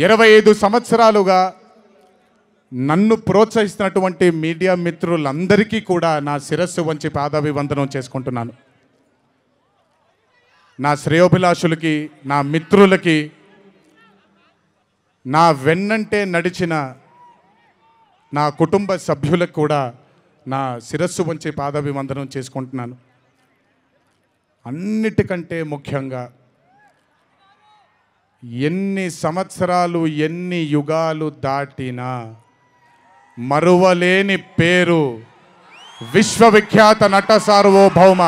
25 సంవత్సరాలుగా నన్ను ప్రోత్సహిస్తున్నటువంటి మీడియా మిత్రులందరికీ కూడా నా శిరస్సు వంచి పాదాభివందనం చేసుకుంటున్నాను. నా శ్రేయోభిలాషులకి, నా మిత్రులకి, నా వెన్నంటే నడిచిన నా కుటుంబ సభ్యులకు కూడా నా శిరస్సు వంచి పాదాభివందనం చేసుకుంటున్నాను. అన్నిటికంటే ముఖ్యంగా ఎన్ని సంవత్సరాలు, ఎన్ని యుగాలు దాటినా మరువలేని పేరు విశ్వవిఖ్యాత నట సార్వభౌమ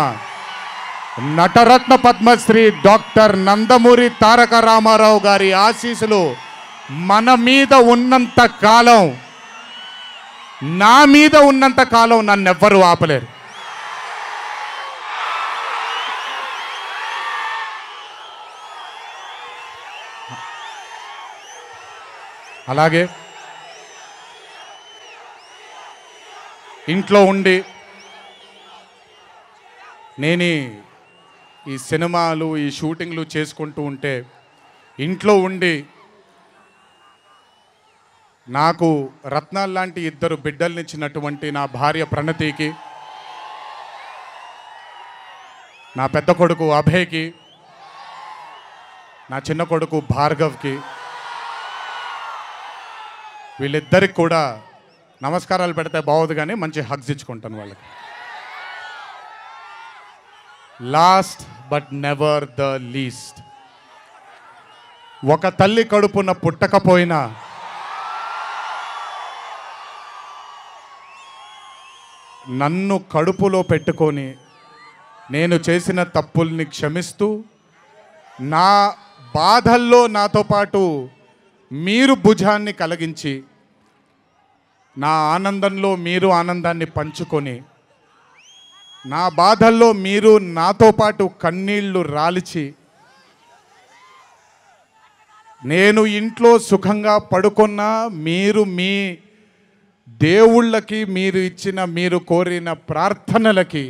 నటరత్న పద్మశ్రీ డాక్టర్ నందమూరి తారక రామారావు గారి ఆశీస్సులు మన మీద ఉన్నంత కాలం, నా మీద ఉన్నంత కాలం నన్నెవ్వరూ ఆపలేరు. అలాగే ఇంట్లో ఉండి నేను ఈ సినిమాలు, ఈ షూటింగ్లు చేసుకుంటూ ఉంటే, ఇంట్లో ఉండి నాకు రత్నాలు లాంటి 2 బిడ్డల్నిచ్చినటువంటి నా భార్య ప్రణతికి, నా పెద్ద కొడుకు అభయ్కి, నా చిన్న కొడుకు భార్గవ్కి, వీళ్ళిద్దరికి కూడా నమస్కారాలు పెడితే బాగోదు కానీ మంచి హగ్స్ ఇచ్చుకుంటాను వాళ్ళకి. Last but never the least, ఒక తల్లి కడుపున పుట్టకపోయినా నన్ను కడుపులో పెట్టుకొని నేను చేసిన తప్పుల్ని క్షమిస్తూ, నా బాధల్లో నాతో పాటు మీరు భుజాన్ని కలిగించి, నా ఆనందంలో మీరు ఆనందాన్ని పంచుకొని, నా బాధల్లో మీరు నాతో పాటు కన్నీళ్లు రాల్చి, నేను ఇంట్లో సుఖంగా పడుకున్నా మీరు మీ దేవుళ్ళకి, మీరు ఇచ్చిన, మీరు కోరిన ప్రార్థనలకి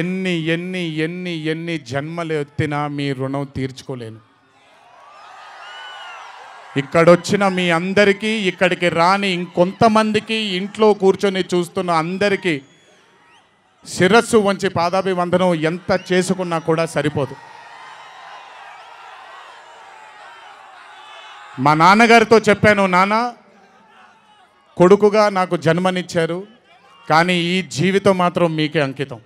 ఎన్ని ఎన్ని ఎన్ని ఎన్ని జన్మలు ఎత్తినా మీ రుణం తీర్చుకోలేను. ఇక్కడొచ్చిన మీ అందరికీ, ఇక్కడికి రాని ఇంకొంతమందికి, ఇంట్లో కూర్చొని చూస్తున్న అందరికీ శిరస్సు వంచి పాదాభివందనం ఎంత చేసుకున్నా కూడా సరిపోదు. మా నాన్నగారితో చెప్పాను, నాన్న, కొడుకుగా నాకు జన్మనిచ్చారు, కానీ ఈ జీవితం మాత్రం మీకే అంకితం.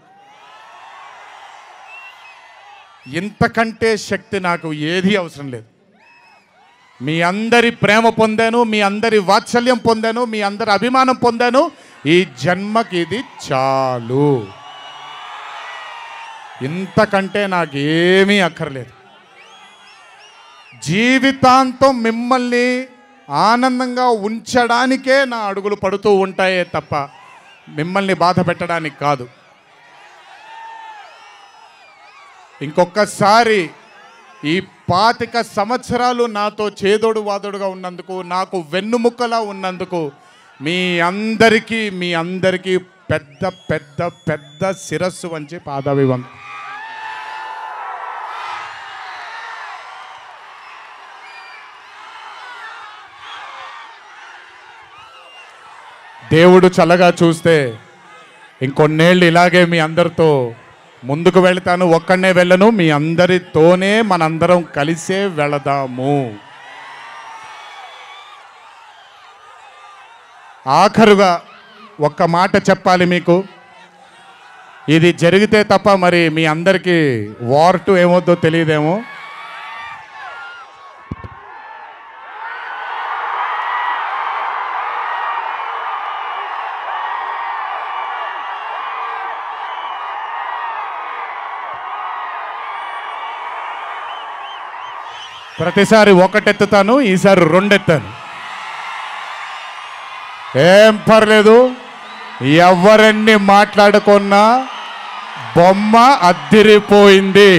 ఇంతకంటే శక్తి నాకు ఏదీ అవసరం లేదు. మీ అందరి ప్రేమ పొందాను, మీ అందరి వాత్సల్యం పొందాను, మీ అందరి అభిమానం పొందాను. ఈ జన్మకి ఇది చాలు. ఇంతకంటే నాకేమీ అక్కర్లేదు. జీవితాంతం మిమ్మల్ని ఆనందంగా ఉంచడానికే నా అడుగులు పడుతూ ఉంటాయే తప్ప మిమ్మల్ని బాధ పెట్టడానికి కాదు. ఇంకొకసారి ఈ 25 సంవత్సరాలు నాతో చేదోడు వాదోడుగా ఉన్నందుకు, నాకు వెన్నుముక్కలా ఉన్నందుకు మీ అందరికీ పెద్ద పెద్ద పెద్ద శిరస్సు వంచి పాదాభివందనం. దేవుడు చల్లగా చూస్తే ఇంకొన్నేళ్ళు ఇలాగే మీ అందరితో ముందుకు వెళ్తాను. ఒక్కడనే వెళ్ళను, మీ అందరితోనే మనందరం కలిసే వెళదాము. ఆఖరుగా ఒక్క మాట చెప్పాలి మీకు. ఇది జరిగితే తప్ప మరి మీ అందరికీ వార్ 2 ఏమవుద్దో తెలియదేమో. ప్రతిసారి 1 ఎత్తుతాను, ఈసారి 2 ఎత్తాను. ఏం పర్లేదు, ఎవరెన్ని మాట్లాడుకున్నా బొమ్మ అద్దిరిపోయింది.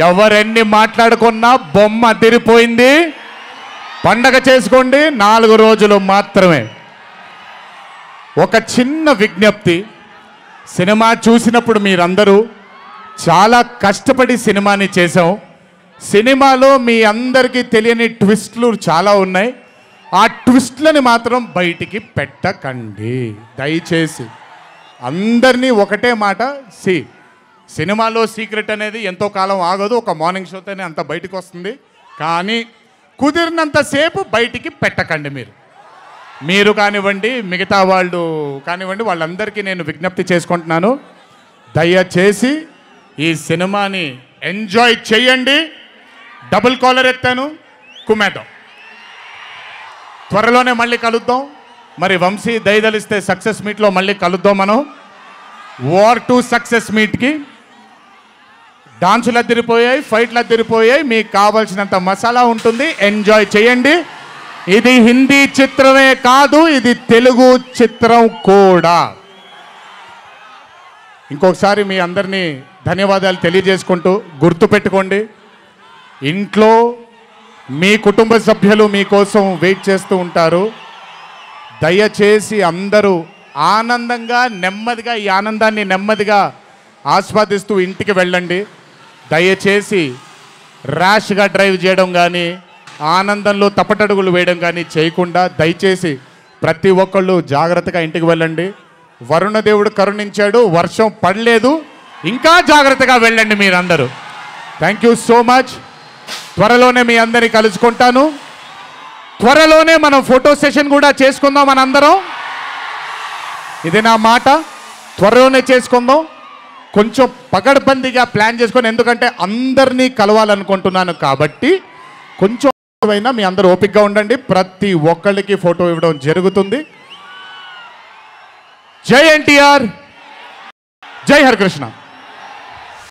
ఎవరెన్ని మాట్లాడుకున్నా బొమ్మ అద్దిరిపోయింది. పండగ చేసుకోండి, 4 రోజులు మాత్రమే. ఒక చిన్న విజ్ఞప్తి, సినిమా చూసినప్పుడు మీరందరూ చాలా కష్టపడి సినిమాని చేసాం. సినిమాలో మీ అందరికీ తెలియని ట్విస్ట్లు చాలా ఉన్నాయి. ఆ ట్విస్ట్లని మాత్రం బయటికి పెట్టకండి దయచేసి. అందరినీ ఒకటే మాట, సినిమాలో సీక్రెట్ అనేది ఎంతో కాలం ఆగదు, ఒక మార్నింగ్ షోతోనే అంత బయటకు వస్తుంది. కానీ కుదిరినంతసేపు బయటికి పెట్టకండి. మీరు కానివ్వండి, మిగతా వాళ్ళు కానివ్వండి, వాళ్ళందరికీ నేను విజ్ఞప్తి చేసుకుంటున్నాను, దయచేసి ఈ సినిమాని ఎంజాయ్ చేయండి. డబుల్ కాలర్ ఎత్తాను, కుమ్మేద్దాం. త్వరలోనే మళ్ళీ కలుద్దాం. మరి వంశీ దయదలిస్తే సక్సెస్ మీట్లో మళ్ళీ కలుద్దాం. మనం వార్ 2 సక్సెస్ మీట్కి డాన్సులు అద్దరిపోయాయి, ఫైట్లు అద్దరిపోయాయి. మీకు కావాల్సినంత మసాలా ఉంటుంది, ఎంజాయ్ చేయండి. ఇది హిందీ చిత్రమే కాదు, ఇది తెలుగు చిత్రం కూడా. ఇంకొకసారి మీ అందరినీ ధన్యవాదాలు తెలియజేసుకుంటూ, గుర్తుపెట్టుకోండి, ఇంట్లో మీ కుటుంబ సభ్యులు మీకోసం వెయిట్ చేస్తూ ఉంటారు. దయచేసి అందరూ ఆనందంగా నెమ్మదిగా ఈ ఆనందాన్ని నెమ్మదిగా ఆస్వాదిస్తూ ఇంటికి వెళ్ళండి. దయచేసి ర్యాష్గా డ్రైవ్ చేయడం కానీ, ఆనందంలో తప్పటడుగులు వేయడం కానీ చేయకుండా దయచేసి ప్రతి ఒక్కళ్ళు జాగ్రత్తగా ఇంటికి వెళ్ళండి. వరుణదేవుడు కరుణించాడు, వర్షం పడలేదు, ఇంకా జాగ్రత్తగా వెళ్ళండి మీరందరూ. Thank you so much. త్వరలోనే మీ అందరినీ కలుసుకుంటాను. త్వరలోనే మనం ఫోటో సెషన్ కూడా చేసుకుందాం మనందరం. ఇది నా మాట, త్వరలోనే చేసుకుందాం. కొంచెం పగడ్బందీగా ప్లాన్ చేసుకొని, ఎందుకంటే అందరినీ కలవాలనుకుంటున్నాను కాబట్టి కొంచెం అయినా మీ అందరూ ఓపికగా ఉండండి. ప్రతి ఒక్కళ్ళకి ఫోటో ఇవ్వడం జరుగుతుంది. జై ఎన్టీఆర్, జై హరికృష్ణ.